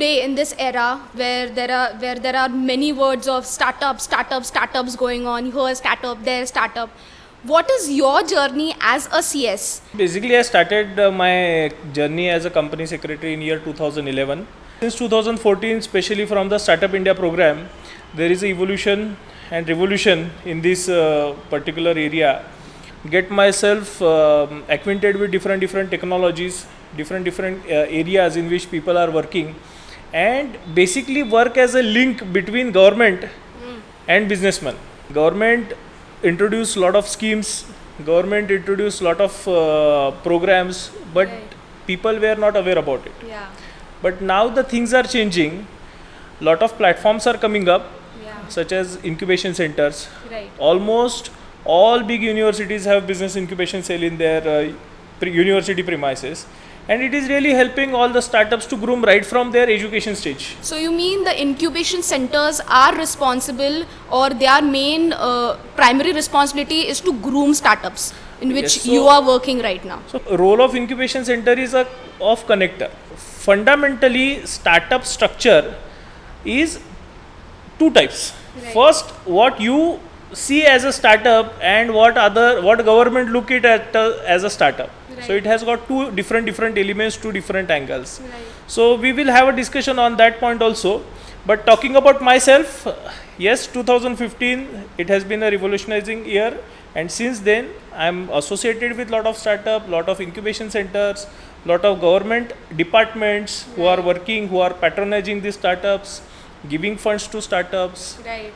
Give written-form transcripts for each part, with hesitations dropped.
today in this era where there are many words of startups going on, here startup, there startup. What is your journey as a CS? Basically, I started my journey as a company secretary in year 2011. Since 2014, especially from the Startup India program, there is a evolution and revolution in this particular area. Get myself acquainted with different technologies, different areas in which people are working, and basically work as a link between government and businessmen. Government introduced lot of schemes, government introduced lot of programs, but Right. people were not aware about it. Yeah. But now the things are changing. Lot of platforms are coming up, Yeah. such as incubation centers. Right. Almost all big universities have business incubation cell in their university premises, and it is really helping all the startups to groom right from their education stage. So you mean the incubation centers are responsible, or their main primary responsibility is to groom startups in which Yes, so- you are working right now? So role of incubation center is a of connector. Fundamentally, startup structure is two types. Right. First, what you see as a startup and what government look it at as a startup. So Right. it has got two different elements, two different angles. Right. So we will have a discussion on that point also. But talking about myself, yes, 2015 it has been a revolutionizing year, and since then I'm associated with lot of startup, lot of incubation centers, lot of government departments who are working, who are patronizing these startups, giving funds to startups. Right.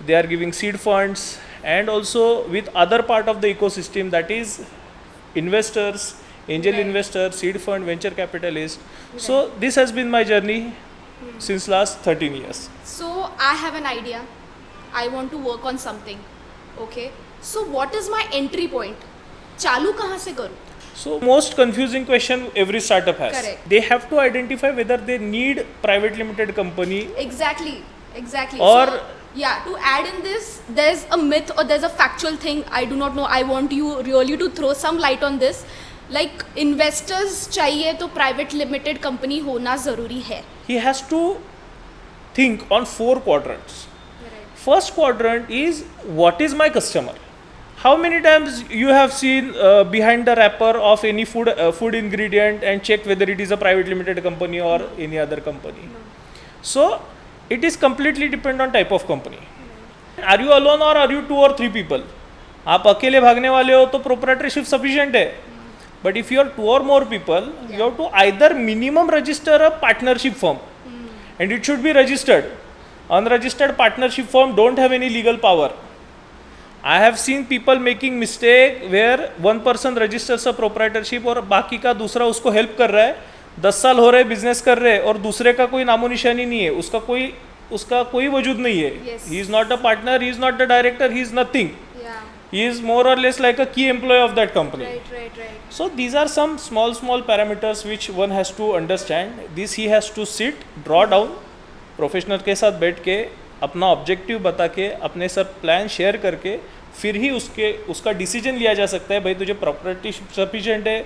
They are giving seed funds, and also with other part of the ecosystem, that is investors, angel Right. investors, seed fund, venture capitalists. So this has been my journey since last 13 years. So I have an idea. I want to work on something. Okay. So what is my entry point? चालू कहाँ से करूँ? So most confusing question every startup has. Correct. They have to identify whether they need private limited company. Exactly. Or- So, yeah, to add in this, there's a myth or there's a factual thing. I do not know. I want you really to throw some light on this. Like investors चाहिए तो private limited company होना ज़रूरी है. He has to think on 4 quadrants. First quadrant is, what is my customer? How many times you have seen behind the wrapper of any food ingredient and check whether it is a private limited company or any other company? So it is completely depend on type of company. Are you alone or are you 2 or 3 people? आप अकेले भागने वाले हो तो proprietorship sufficient है. But if you are 2 or more people, you have to either minimum register a partnership firm, and it should be registered. Unregistered partnership firm don't have any legal power. I have seen people making mistake where one person registers a proprietorship और बाकी का दूसरा उसको help कर रहा है. 10 साल हो रहे बिजनेस कर रहे और दूसरे का कोई नामो निशानी नहीं है, उसका कोई वजूद नहीं है. Yes. He is not a partner, he is not the director, he is nothing. Yeah. He is more or less like a key employee of that company. Right. So these are some small parameters which one has to understand. This he has to sit, draw down, professional के साथ बैठ के अपना objective बता के अपने sir plan share करके फिर ही उसका डिसीजन लिया जा सकता है. भाई तुझे प्रॉपर्टी सफिशिएंट है,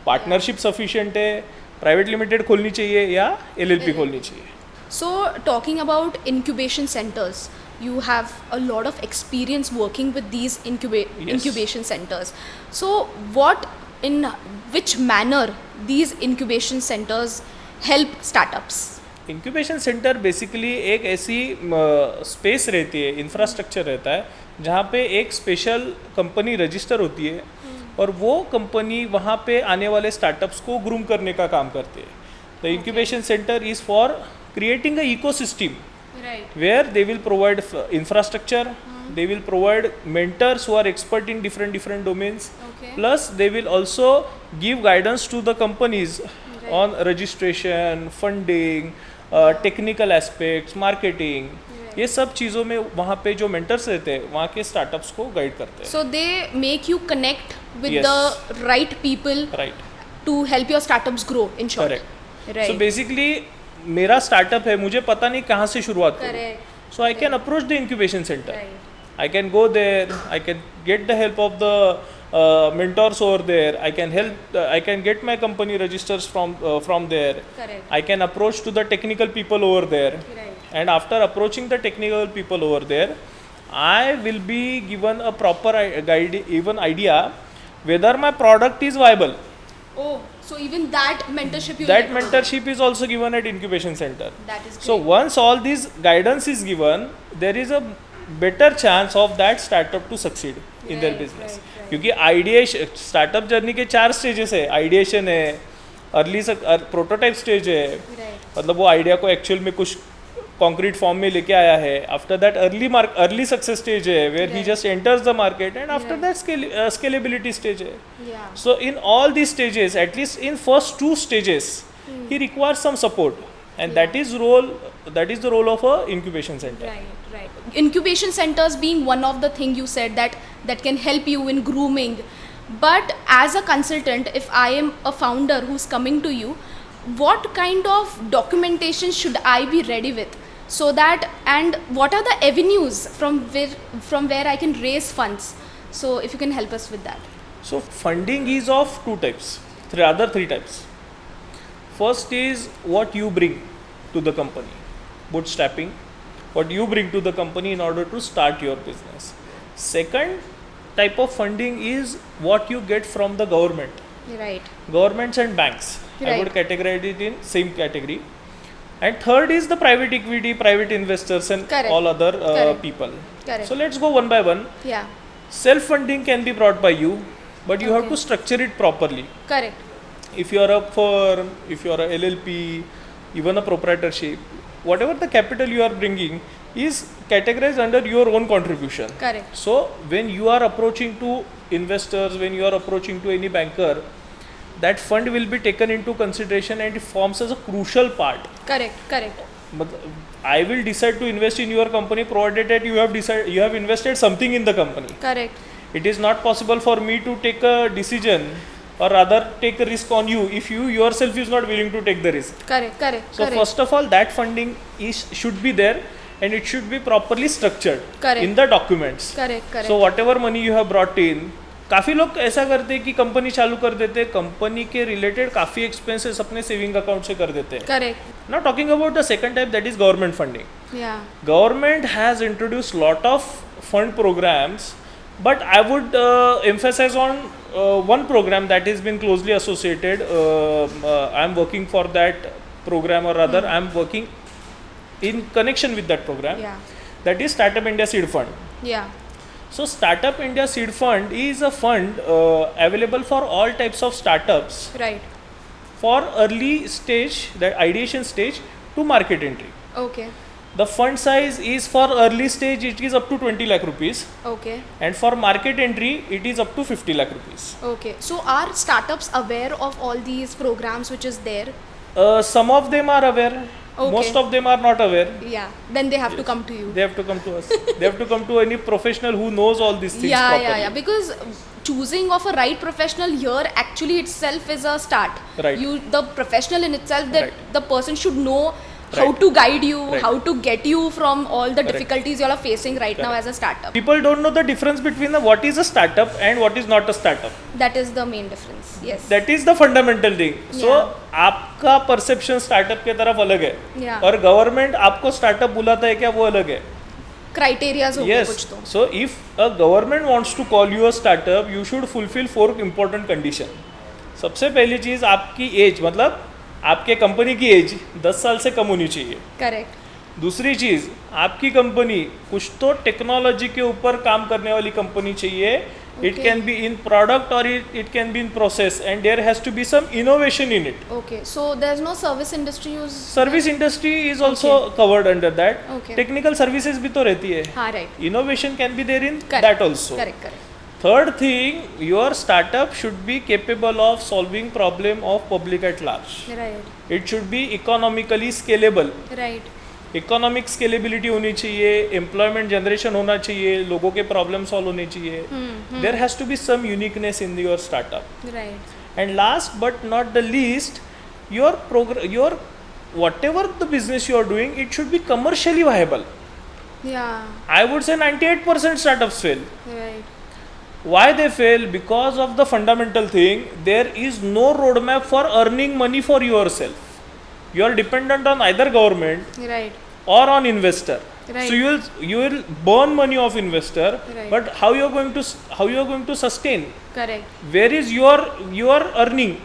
पार्टनरशिप सफिशिएंट है, प्राइवेट लिमिटेड खोलनी चाहिए या LLP खोलनी चाहिए. So talking about incubation centers, you have a lot of experience working with these incubation centers. So in which manner these incubation centers help startups? Incubation centre basically एक ऐसी space रहती है, infrastructure रहता है जहाँ पे एक स्पेशल कंपनी रजिस्टर होती है और वो कंपनी वहाँ पे आने वाले स्टार्टअप्स को ग्रूम करने का काम करती है. The incubation centre is for creating a ecosystem Right. where they will provide infrastructure, they will provide mentors who are expert in different domains, Okay. plus they will also give guidance to the companies on registration, funding, technical aspects, marketing. ये सब चीज़ों में वहाँ पे जो mentors रहते हैं वहाँ के startups को guide करते हैं. So they make you connect with Yes. the right people Right. to help your startups grow, in short. Correct. Right. So basically मेरा startup है, मुझे पता नहीं कहाँ से शुरुआत करूँ. Correct. So I can approach the incubation center. Right. I can go there, I can get the help of the mentors over there, I can help, I can get my company registers from there. Correct. I can approach to the technical people over there. Right. And after approaching the technical people over there, I will be given a proper guide, even idea whether my product is viable. Oh, so even that mentorship you That mentorship is also given at incubation center. That is great. So once all this guidance is given, there is a better chance of that startup to succeed in their Right, business. right. क्योंकि ideation startup journey के 4 stages है. Ideation है, early prototype stage है, Right. मतलब वो idea को actual में कुछ कॉन्क्रीट फॉर्म में लेके आया है. After that early success stage है where he Right. Just enters the market, and after Right. That scalability stage है. Yeah. So in all these stages, at least in first 2 stages, he requires some support, and Yeah. that is the role of a incubation center. Right, right. Incubation centers being one of the thing you said that can help you in grooming. But as a consultant, if I am a founder who's coming to you, what kind of documentation should I be ready with? So that, and what are the avenues from where I can raise funds? So if you can help us with that. So funding is of 2 types, 3 types. First is what you bring to the company, bootstrapping, what you bring to the company in order to start your business. Second type of funding is what you get from the government, Right. governments and banks. I would Right. categorize it in same category. And third is the private equity, private investors, and Correct. all other Correct. people. Correct. So let's go one by one. Yeah. Self funding can be brought by you, but you have Okay. to structure it properly. Correct. If you are a firm, if you are a LLP, even a proprietorship, whatever the capital you are bringing is categorized under your own contribution. Correct. So when you are approaching to investors, when you are approaching to any banker, that fund will be taken into consideration and it forms as a crucial part. Correct. Correct. But I will decide to invest in your company provided that you have invested something in the company. Correct. It is not possible for me to take a decision or rather take a risk on you if you yourself is not willing to take the risk. Correct. Correct. So Correct. first of all, that funding should be there and it should be properly structured Correct. in the documents. Correct. Correct. So whatever money you have brought in, काफ़ी लोग ऐसा करते हैं कि company चालू कर देते हैं, कंपनी के रिलेटेड काफ़ी एक्सपेंसेस अपने सेविंग अकाउंट से कर देते हैं. Correct. Now talking about the second type, that is government funding. Yeah. Government has introduced lot of fund programs, but I would emphasize on one program that has been closely associated. I am working for that program, or rather I am working in connection with that program. Yeah. That is Startup India Seed Fund. Yeah. So Startup India Seed Fund is a fund available for all types of startups Right. for early stage, the ideation stage, to market entry. Okay. The fund size is for early stage, it is up to 20 lakh rupees, Okay. and for market entry it is up to 50 lakh rupees. Okay. So are startups aware of all these programs which is there? Some of them are aware, Okay. most of them are not aware. Yeah. Then they have to come to you. They have to come to us. They have to come to any professional who knows all these things Yeah, properly. yeah, yeah. Because choosing of a right professional here actually itself is a start. Right. The professional in itself, that Right. the person should know how Right. to guide you, Right. how to get you from all the Correct. difficulties you all are facing right now as a startup. People don't know the difference between what is a startup and what is not a startup. That is the main difference. Yes. That is the fundamental thing. So Yeah. आपका perception startup के तरफ अलग है, Yeah. और government आपको startup बुलाता है क्या, वो अलग है. Criterias होंगे Yes. कुछ तो. So if a government wants to call you a startup, you should fulfill 4 important condition. सबसे पहली चीज़ आपकी एज, मतलब आपके कंपनी की एज 10 साल से कम होनी चाहिए. Correct. दूसरी चीज़, आपकी कंपनी कुछ तो टेक्नोलॉजी के ऊपर काम करने वाली कंपनी चाहिए. It Okay. Can be in product और it can be in process, and there has to be some innovation in it. Okay. So there's no service industry use. Service industry is also covered under that. Okay. Technical services भी तो रहती है. हाँ, right. Innovation can be there in Correct. that also. Correct. Correct. Third thing, your startup should be capable of solving problem of public at large. Right. It should be economically scalable. Right. Economic scalability होनी चाहिए, employment generation होना चाहिए, लोगों के problem solve होने चाहिए. There has to be some uniqueness in your startup. Right. And last but not द लीस्ट, your whatever the business you are doing, it should be commercially viable. Yeah. I would say 98% startups fail. Right. Why they fail? Because of the fundamental thing, there is no roadmap for earning money for yourself. You are dependent on either government Right. or on investor. Right. So you will burn money of investor, Right. but how you are going to sustain? Correct. Where is your earning?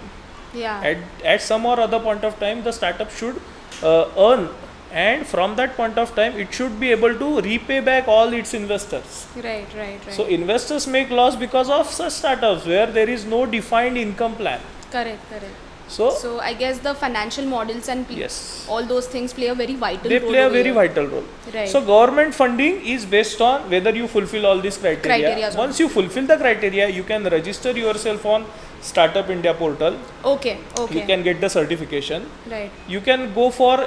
Yeah. At some or other point of time, the startup should earn, and from that point of time, it should be able to repay back all its investors. Right. Right. Right. So investors make loss because of such startups where there is no defined income plan. Correct. Correct. So, So I guess the financial models and yes, all those things play a very vital they role. play a over very here. vital role. Right. So government funding is based on whether you fulfill all these criteria. Criterias Once you fulfill the criteria, you can register yourself on Startup India portal. Okay. Okay. You can get the certification. Right. You can go for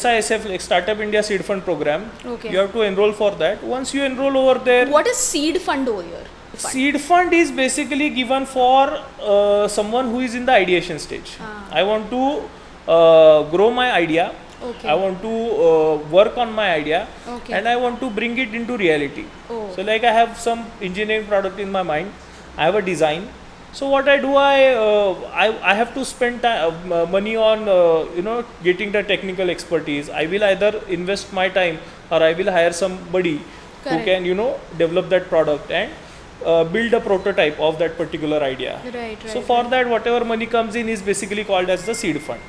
SISF, like Startup India Seed Fund program. Okay. You have to enroll for that. Once you enroll over there, What is seed fund over here? Fund. seed fund is basically given for someone who is in the ideation stage. I want to grow my idea. Okay. I want to work on my idea, Okay. and I want to bring it into reality. Oh. So like I have some engineering product in my mind. I have a design. So what I do, I have to spend money on getting the technical expertise. I will either invest my time or I will hire somebody who Correct. can develop that product and build a prototype of that particular idea. Right. Right. So for that, whatever money comes in is basically called as the seed fund.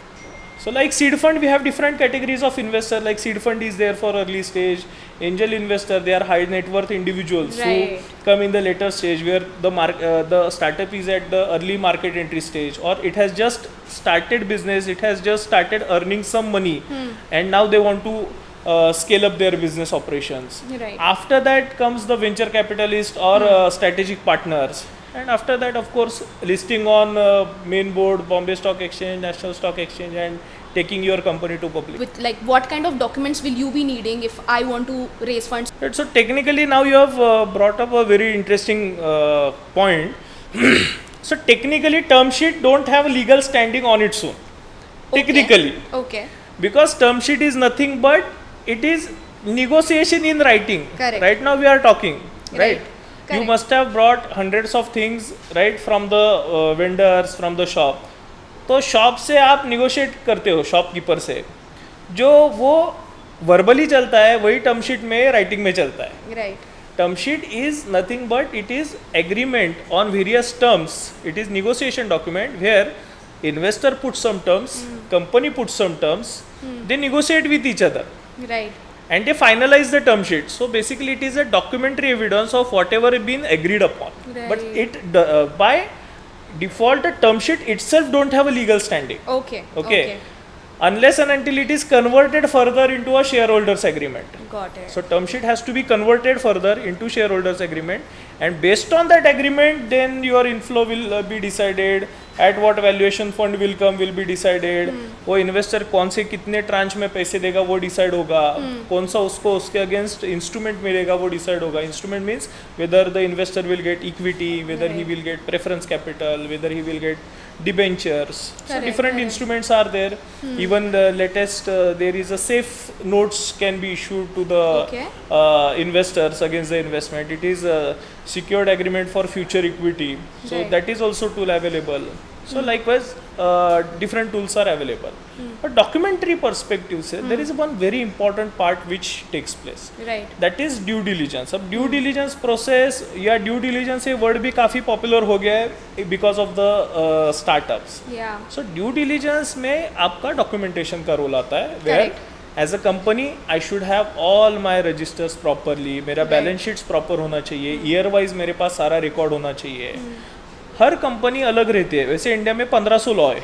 So like seed fund, we have different categories of investor. Like seed fund is there for early stage. Angel investor, they are high net worth individuals Right. who come in the later stage where the startup is at the early market entry stage, or it has just started business, it has just started earning some money, and now they want to scale up their business operations. Right. After that comes the venture capitalist or strategic partners. And after that, of course, listing on main board, Bombay Stock Exchange, National Stock Exchange, and taking your company to public. With like what kind of documents will you be needing if I want to raise funds? Right, so technically now you have brought up a very interesting point. So technically term sheet don't have a legal standing on its own. Okay. Technically. Okay. Because term sheet is nothing but it is negotiation in writing. Correct. Right now we are talking. Right. You Correct. must have brought hundreds of things right from the vendors, from the shop. तो shop से आप negotiate करते हो shopkeeper से, जो वो verbally चलता है वही टर्म शीट में राइटिंग में चलता है. Right. Term sheet is nothing but it is agreement on various terms. It is negotiation document where investor puts some terms, company puts some terms, they negotiate with each other Right. and they finalize the term sheet. So basically it is a documentary evidence of whatever been agreed upon. But Right. it by default the term sheet itself don't have a legal standing. Okay. Okay. Unless and until it is converted further into a shareholders agreement. Got it. So term sheet has to be converted further into shareholders agreement, and based on that agreement then your inflow will be decided, at what valuation fund will come will be decided, वो investor कौन से कितने tranche में पैसे देगा वो decide होगा, कौन सा उसको उसके against instrument मिलेगा वो decide होगा. Instrument means whether the investor will get equity, whether he will get preference capital, whether he will get debentures. So Correct, different correct. instruments are there. Even the latest there is a safe notes can be issued to the Okay. investors against the investment. It is a secured agreement for future equity. So Right. that is also tool available. So likewise different tools are available. But documentary perspective से there is one very important part which takes place. Right. That is due diligence. अब due diligence process या due diligence ये word भी काफ़ी popular हो गया है because of the startups. Yeah. So due diligence में आपका documentation का role आता है where Correct. as a company I should have all my registers properly, मेरा Right. balance sheets proper होना चाहिए, year wise मेरे पास सारा record होना चाहिए. हर कंपनी अलग रहती है. वैसे इंडिया में 1500 लॉ है,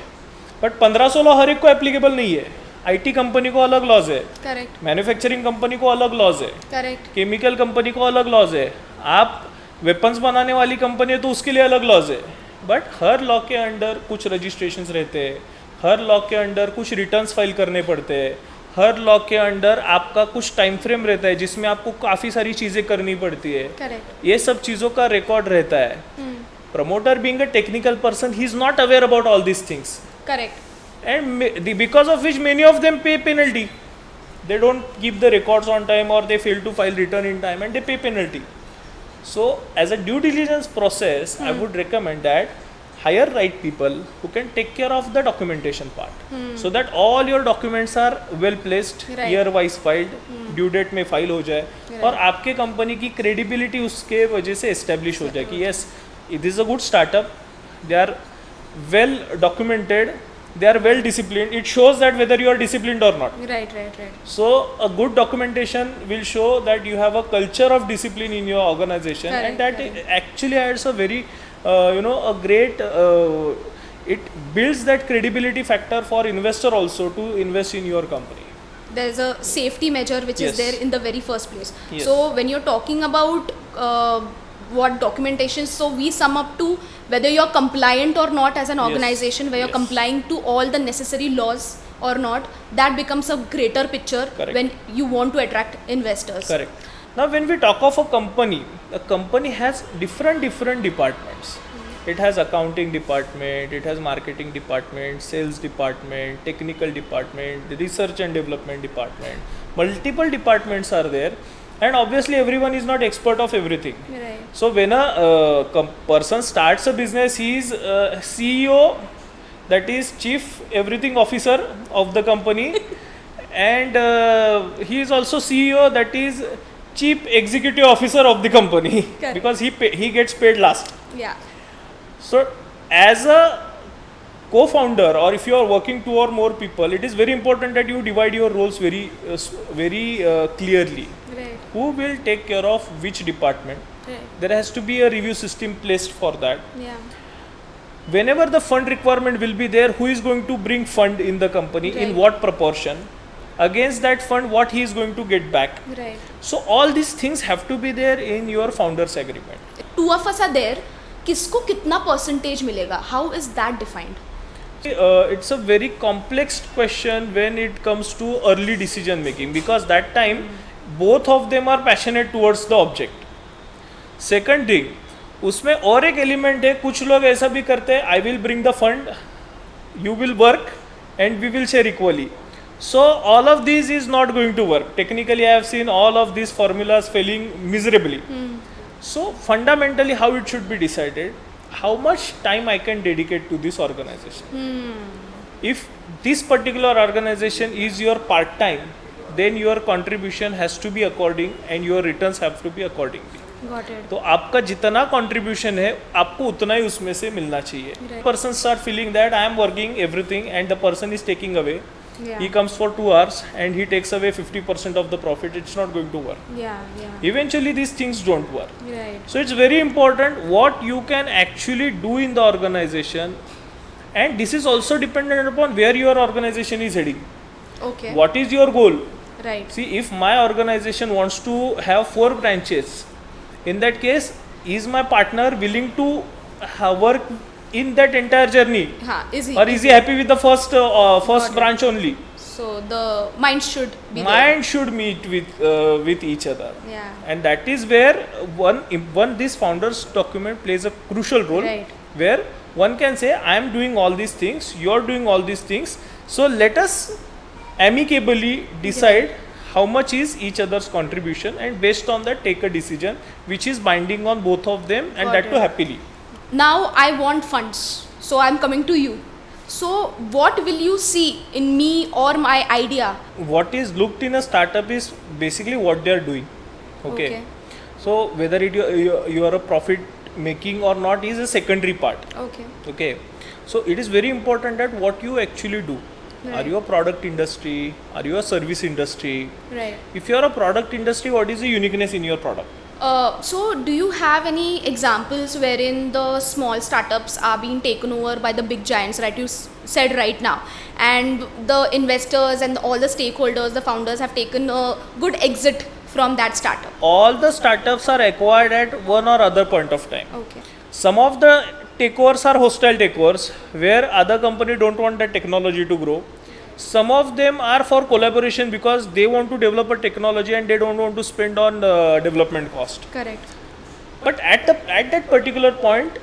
बट 1500 लॉ हर एक को एप्लीकेबल नहीं है. आईटी कंपनी को अलग लॉज है, Correct. मैन्युफैक्चरिंग कंपनी को अलग लॉज है, Correct. केमिकल कंपनी को अलग लॉज है, आप वेपन्स बनाने वाली कंपनी है तो उसके लिए अलग लॉज है. बट हर लॉ के अंडर कुछ रजिस्ट्रेशंस रहते हैं, हर लॉ के अंडर कुछ रिटर्न्स फाइल करने पड़ते हैं, हर लॉ के अंडर आपका कुछ टाइम फ्रेम रहता है जिसमें आपको काफ़ी सारी चीज़ें करनी पड़ती है. Correct. ये सब चीज़ों का रिकॉर्ड रहता है. Promoter being a technical person, he is not aware about all these things, Correct. and because of which many of them pay penalty. they don't keep the records on time, or they fail to file return in time, and they pay penalty. So as a due diligence process, I would recommend that hire right people who can take care of the documentation part, so that all your documents are well placed, Right. year wise filed, due date में file हो जाए, और आपके company की credibility उसके वजह से establish हो जाए कि yes it is a good startup, they are well documented, they are well disciplined. It shows that whether you are disciplined or not. Right. So a good documentation will show that you have a culture of discipline in your organization, Correct, and that correct. actually adds a very a great it builds that credibility factor for investor also to invest in your company. There's a safety measure which Yes. is there in the very first place. Yes. So when you're talking about what documentation, so we sum up to whether you're compliant or not as an Yes. organization, where you're Yes. complying to all the necessary laws or not, that becomes a greater picture Correct. when you want to attract investors. Correct. Now when we talk of a company has different departments. It has accounting department, it has marketing department, sales department, technical department, the research and development department. Multiple departments are there, and obviously everyone is not expert of everything. Right. So when a person starts a business, he is CEO, that is Chief Everything Officer of the company, and he is also CEO, that is Chief Executive Officer of the company, Correct. because he gets paid last. Yeah. So as a co-founder, or if you are working two or more people, it is very important that you divide your roles very clearly. Right. Who will take care of which department? Right. There has to be a review system placed for that. Yeah. Whenever the fund requirement will be there, who is going to bring fund in the company, in Right. what proportion, against that fund what he is going to get back. Right. So all these things have to be there in your founders agreement. Two of us are there. किसको कितना percentage मिलेगा? How is that defined? It's a very complex question when it comes to early decision making, because that time both of them are passionate towards the object. Second thing, उसमें और एक element है, कुछ लोग ऐसा भी करते हैं, I will bring the fund, you will work and we will share equally. So all of these is not going to work. Technically, I have seen all of these formulas failing miserably. So fundamentally, how it should be decided, how much time I can dedicate to this organization. If this particular organization is your part time, then your contribution has to be according and your returns have to be accordingly. Got it. तो आपका जितना contribution है आपको उतना ही उसमें से मिलना चाहिए. Right. Person start feeling that I am working everything and the person is taking away, Yeah. he comes for 2 hours and he takes away 50% of the profit, it's not going to work. Yeah. Eventually these things don't work. Right. So it's very important what you can actually do in the organization, and this is also dependent upon where your organization is heading. Okay. What is your goal? Right. See, if my organization wants to have 4 branches, in that case, is my partner willing to work in that entire journey, Is he? or is he happy with the first Got it. branch only? So the minds should be Mind should meet with each other, there. Yeah. and that is where one this founders document plays a crucial role. Right. Where one can say, I am doing all these things, you are doing all these things, so let us amicably decide how much is each other's contribution, and based on that take a decision which is binding on both of them, and Got that too it. happily. Now I want funds, so I'm coming to you. So what will you see in me or my idea? What is looked in a startup is basically what they are doing. Okay. So whether you are a profit making or not is a secondary part. Okay. Okay. So it is very important that what you actually do. Right. Are you a product industry? Are you a service industry? Right. If you are a product industry, what is the uniqueness in your product? So do you have any examples wherein the small startups are being taken over by the big giants, right? You said right now, and the investors and all the stakeholders, the founders have taken a good exit from that startup. All the startups are acquired at one or other point of time. Okay. Some of the takeovers are hostile takeovers where other company don't want that technology to grow. Some of them are for collaboration because they want to develop a technology and they don't want to spend on development cost. Correct. But at that particular point,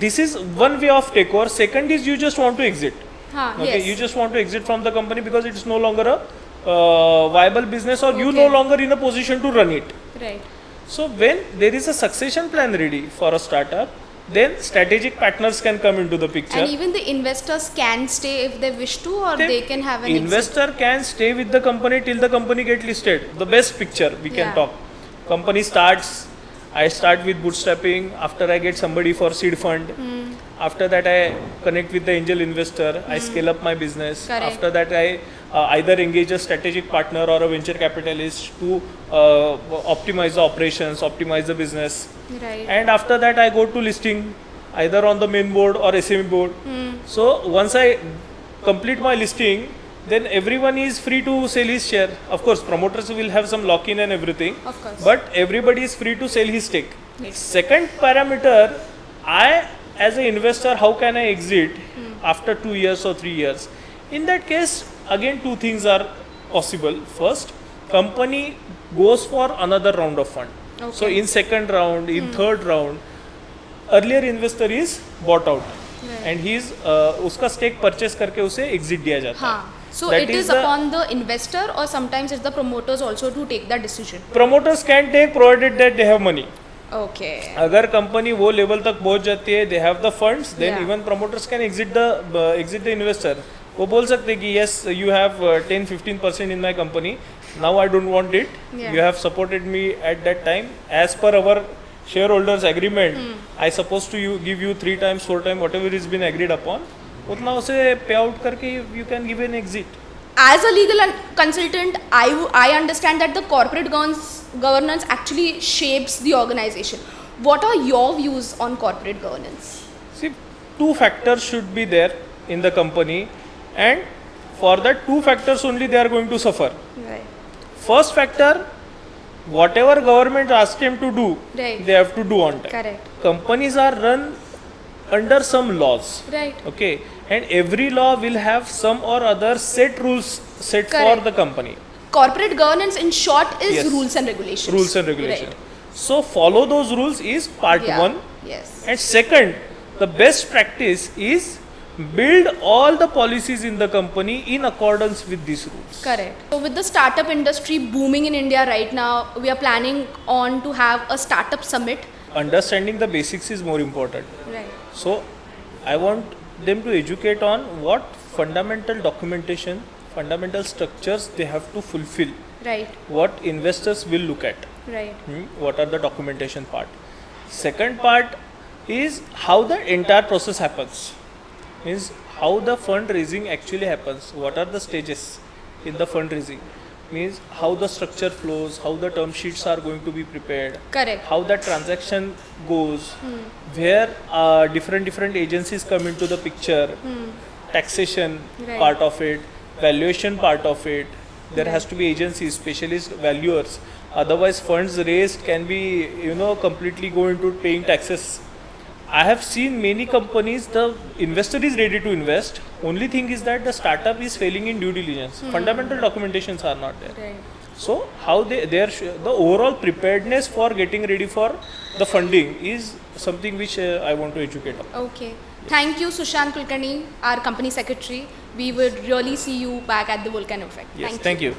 this is one way of takeover. Second is you just want to exit. Okay, Yes. you just want to exit from the company because it's no longer a viable business, or you Okay. no longer in a position to run it. Right. So when there is a succession plan ready for a startup, then strategic partners can come into the picture. And even the investors can stay if they wish to, or Then they can have an exit. investor can stay with the company till the company get listed. The best picture we can Yeah. talk. Company starts, I start with bootstrapping. After I get somebody for seed fund. After that I connect with the angel investor. I scale up my business. Correct. After that I either engage a strategic partner or a venture capitalist to optimize the operations, optimize the business. Right. And after that I go to listing either on the main board or SME board. So once I complete my listing, then everyone is free to sell his share. Of course promoters will have some lock-in and everything, Of course. but everybody is free to sell his stake. Yes. Second parameter, I as an investor, how can I exit after 2 years or 3 years? In that case, again two things are possible. First, company goes for another round of fund. So Okay. in second round, in third round, earlier investor is bought out. Right. And he is उसका stake purchase करके उसे exit दिया जाता है. हाँ. So That it is is the- upon the investor, or sometimes it's the promoters also to take that decision. Promoters can take provided that they have money. Okay. अगर company वो level तक पहुंच जाती है, they have the funds, then Yeah. Even promoters can exit the investor. वो बोल सकते हैं कि yes you have 10-15% in my company, now I don't want it, Yeah. You have supported me at that time as per our share holders agreement, I suppose to you give you 3 times 4 times whatever is been agreed upon, उतना उसे पे out करके you can give an exit. As a legal consultant, I understand that the corporate governance actually shapes the organization. What are your views on corporate governance? See, 2 factors should be there in the company, and for that 2 factors only they are going to suffer. Right. First factor, whatever government asks them to do, Right. they have to do on time. Correct. Companies are run under some laws, Right. okay, and every law will have some or other set rules set for Correct. the company. Corporate governance, in short, is Yes. rules and regulations. Rules and regulation. Right. So follow those rules is part Yeah. 1. Yes. And second, the best practice is build all the policies in the company in accordance with these rules. Correct. So with the startup industry booming in India right now, we are planning on to have a startup summit. Understanding the basics is more important. Right. So I want them to educate on what fundamental documentation, fundamental structures they have to fulfill, Right. what investors will look at, Right. what are the documentation part. Second part is how the entire process happens, means how the fundraising actually happens, what are the stages in the fundraising, means how the structure flows, how the term sheets are going to be prepared, Correct. how that transaction goes, where different agencies come into the picture, taxation Right. part of it, valuation part of it. There Right. has to be agencies, specialist valuers. Otherwise, funds raised can be completely go into paying taxes. I have seen many companies, the investor is ready to invest. Only thing is that the startup is failing in due diligence. Fundamental documentations are not there. Right. So how the overall preparedness for getting ready for the funding is something which I want to educate on. Okay. Thank you, Sushant Kulkarni, our company secretary. We would really see you back at the Volcano Effect. Yes, thank you.